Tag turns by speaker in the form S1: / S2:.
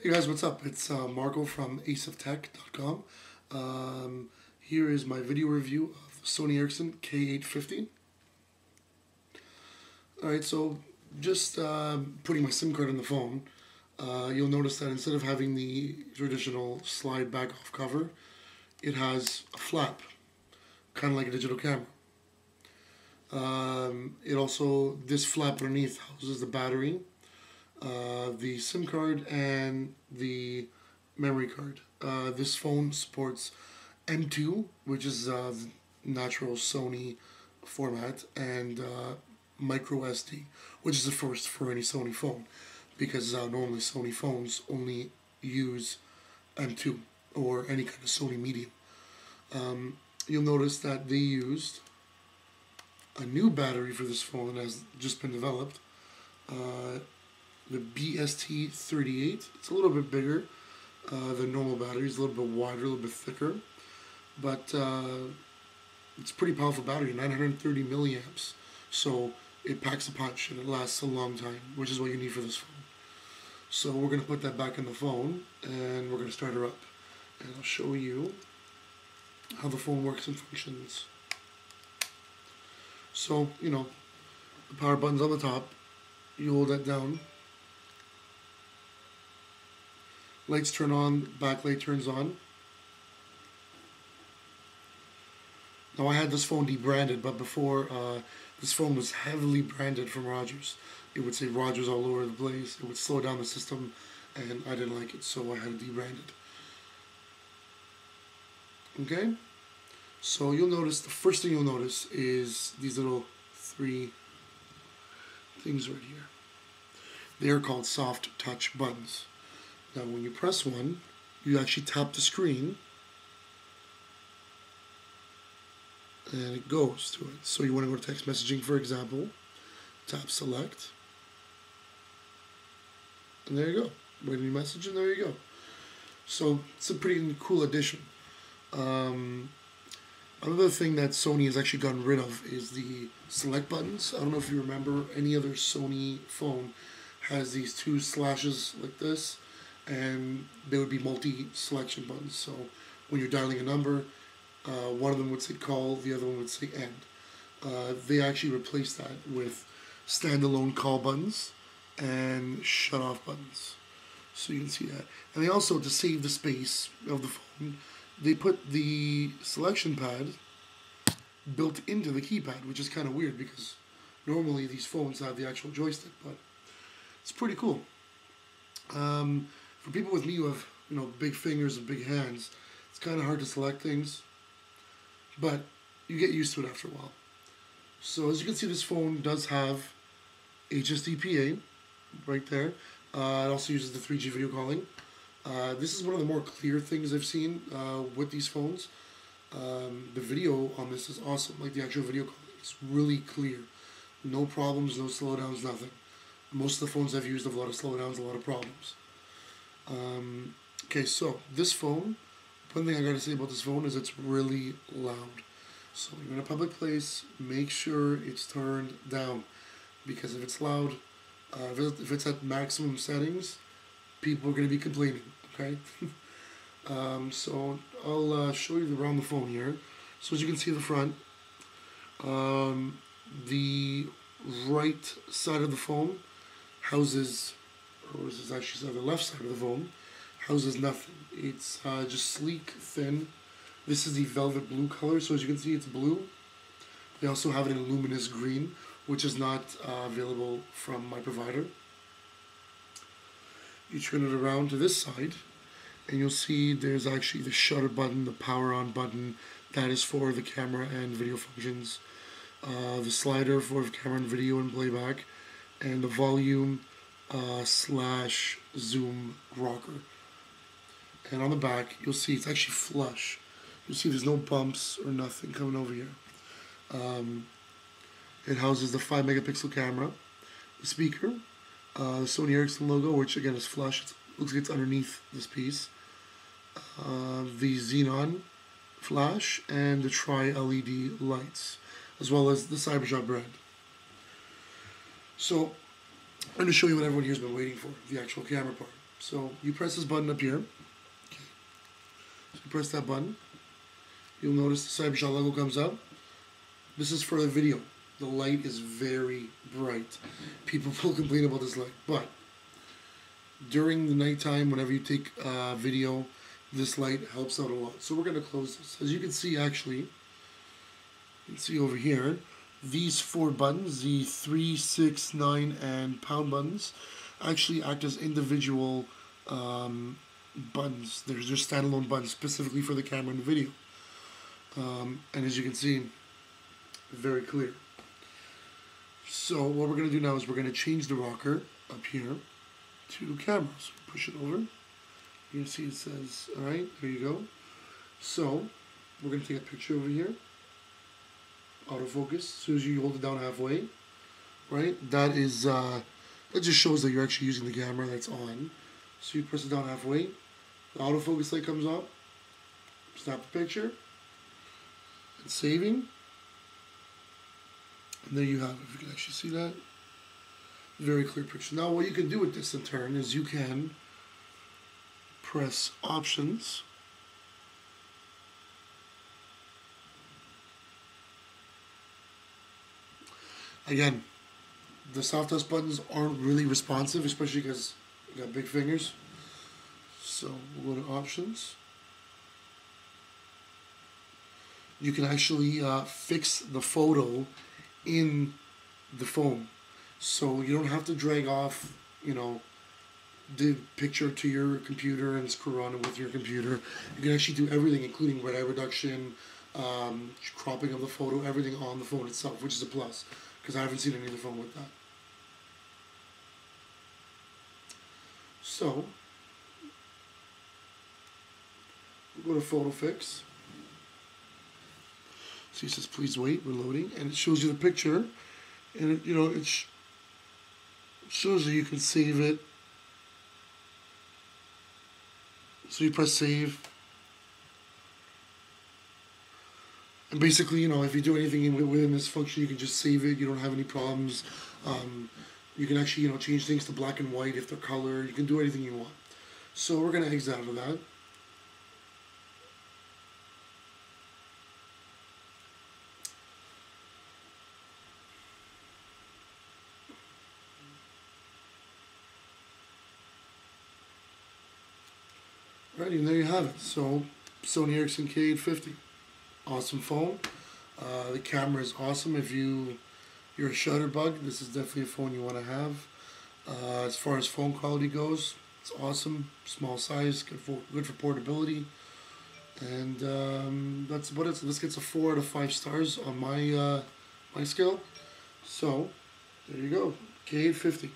S1: Hey guys, what's up? It's Marco from aceoftech.com. Here is my video review of Sony Ericsson K850. Alright, so just putting my SIM card in the phone, you'll notice that instead of having the traditional slide back off cover, it has a flap, kind of like a digital camera. This flap underneath houses the battery, the SIM card, and the memory card. This phone supports M2, which is the natural Sony format, and micro SD, which is the first for any Sony phone, because normally Sony phones only use M2 or any kind of Sony medium. You'll notice that they used a new battery for this phone that has just been developed, the BST38. It's a little bit bigger than normal batteries, a little bit wider, a little bit thicker, but it's a pretty powerful battery, 930 milliamps. So it packs a punch and it lasts a long time, which is what you need for this phone. So we're going to put that back in the phone and we're going to start her up. And I'll show you how the phone works and functions. So, the power button's on the top. You hold that down. Lights turn on, backlight turns on. Now I had this phone debranded, but before this phone was heavily branded from Rogers. It would say Rogers all over the place. It would slow down the system, and I didn't like it, so I had it debranded. Okay? So you'll notice, the first thing you'll notice is these little three things right here. They are called soft touch buttons. Now when you press one, you actually tap the screen and it goes to it. So you want to go to text messaging, for example, tap select, and there you go. Wait any message, and there you go. So it's a pretty cool addition. Another thing that Sony has actually gotten rid of is the select buttons. I don't know if you remember, any other Sony phone has these two slashes like this, and they would be multi-selection buttons. So when you're dialing a number, one of them would say call, the other one would say end. They actually replaced that with standalone call buttons and shut off buttons. So you can see that. And they also, to save the space of the phone, they put the selection pad built into the keypad, which is kind of weird because normally these phones have the actual joystick, but it's pretty cool. For people with me who have big fingers and big hands, it's kind of hard to select things, but you get used to it after a while. So as you can see, this phone does have HSDPA right there. It also uses the 3G video calling. This is one of the more clear things I've seen with these phones. The video on this is awesome, like the actual video calling. It's really clear. No problems, no slowdowns, nothing. Most of the phones I've used have a lot of slowdowns, a lot of problems. Okay, so this phone, one thing I gotta say about this phone is it's really loud. So you're in a public place, make sure it's turned down, because if it's loud, if it's at maximum settings, people are going to be complaining, okay? So I'll show you around the phone here. So as you can see the front, the right side of the phone houses, or this is actually the left side of the phone, houses nothing. It's just sleek, thin. This is the velvet blue color, so as you can see it's blue. They also have it in luminous green, which is not available from my provider. You turn it around to this side, and you'll see there's actually the shutter button, the power on button, that is for the camera and video functions, the slider for camera and video and playback, and the volume slash zoom rocker. And on the back, you'll see it's actually flush. You'll see there's no bumps or nothing coming over here. It houses the 5 megapixel camera, the speaker, the Sony Ericsson logo, which again is flush. It looks like it's underneath this piece. The xenon flash and the tri-LED lights, as well as the Cybershot brand. So I'm going to show you what everyone here has been waiting for, the actual camera part. So you press this button up here. Okay. So you press that button. You'll notice the Cybershot logo comes up. This is for the video. The light is very bright. People will complain about this light, but during the nighttime, whenever you take video, this light helps out a lot. So we're going to close this. As you can see, actually, you can see over here, these 4 buttons, the 3, 6, 9, and pound buttons, actually act as individual buttons. They're standalone buttons specifically for the camera and the video. And as you can see, very clear. So what we're going to do now is we're going to change the rocker up here to cameras. Push it over. You can see it says, alright, there you go. So we're going to take a picture over here. Autofocus. As soon as you hold it down halfway, right? That is, that just shows that you're actually using the camera that's on. So you press it down halfway. The autofocus light comes up. Snap the picture. It's saving. And there you have it. If you can actually see that. Very clear picture. Now what you can do with this in turn is you can press options. Again, the soft touch buttons aren't really responsive, especially because you got big fingers. So we'll go to options. You can actually fix the photo in the phone. So you don't have to drag off, you know, the picture to your computer and screw on it with your computer. You can actually do everything, including red eye reduction, cropping of the photo, everything on the phone itself, which is a plus, because I haven't seen any other phone with that. So, we'll go to Photo Fix. See, it says please wait, we're loading, and it shows you the picture, and it, you know, it shows you can save it. So you press save, and basically, you know, if you do anything within this function, you can just save it. You don't have any problems. You can actually, you know, change things to black and white if they're color. You can do anything you want. So we're gonna exit out of that. Alright, and there you have it. So, Sony Ericsson K850. Awesome phone. The camera is awesome. If you're a shutterbug, this is definitely a phone you want to have. As far as phone quality goes, it's awesome. Small size, good for portability. And that's about it. So this gets a 4 out of 5 stars on my scale. So, there you go. K850.